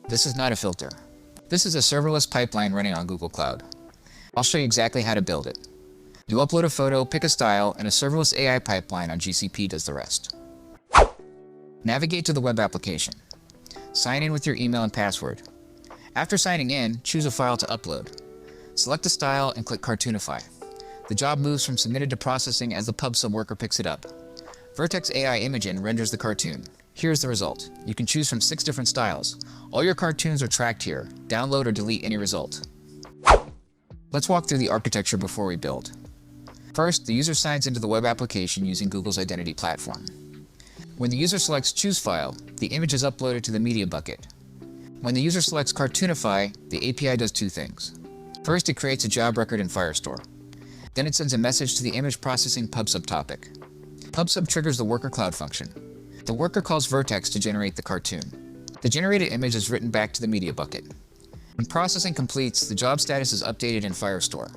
This is not a filter. This is a serverless pipeline running on Google Cloud. I'll show you exactly how to build it. You upload a photo, pick a style, and a serverless AI pipeline on GCP does the rest. Navigate to the web application. Sign in with your email and password. After signing in, choose a file to upload. Select a style and click Cartoonify. The job moves from submitted to processing as the pub sub worker picks it up. Vertex AI Imagen renders the cartoon. Here's the result. You can choose from 6 different styles. All your cartoons are tracked here. Download or delete any result. Let's walk through the architecture before we build. First, the user signs into the web application using Google's identity platform. When the user selects Choose File, the image is uploaded to the media bucket. When the user selects Cartoonify, the API does 2 things. First, it creates a job record in Firestore. Then it sends a message to the image processing PubSub topic. PubSub triggers the worker cloud function. The worker calls Vertex to generate the cartoon. The generated image is written back to the media bucket. When processing completes, the job status is updated in Firestore.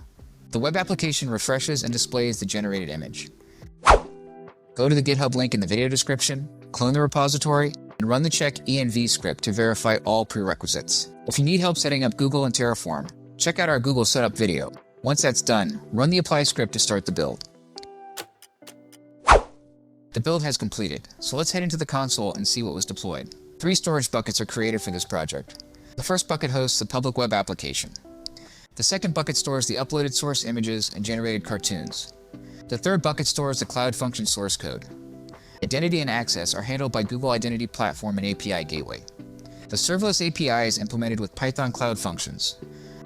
The web application refreshes and displays the generated image. Go to the GitHub link in the video description, clone the repository, and run the check env script to verify all prerequisites. If you need help setting up Google and Terraform, check out our Google setup video. Once that's done, run the apply script to start the build. The build has completed, so let's head into the console and see what was deployed. 3 storage buckets are created for this project. The first bucket hosts the public web application. The second bucket stores the uploaded source images and generated cartoons. The third bucket stores the Cloud Function source code. Identity and access are handled by Google Identity Platform and API Gateway. The serverless API is implemented with Python Cloud Functions.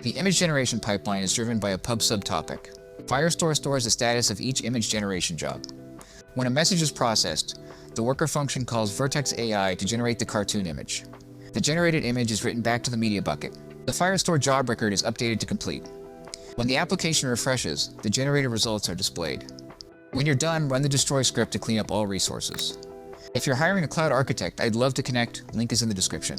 The image generation pipeline is driven by a PubSub topic. Firestore stores the status of each image generation job. When a message is processed, the worker function calls Vertex AI to generate the cartoon image. The generated image is written back to the media bucket. The Firestore job record is updated to complete. When the application refreshes, the generated results are displayed. When you're done, run the destroy script to clean up all resources. If you're hiring a cloud architect, I'd love to connect. Link is in the description.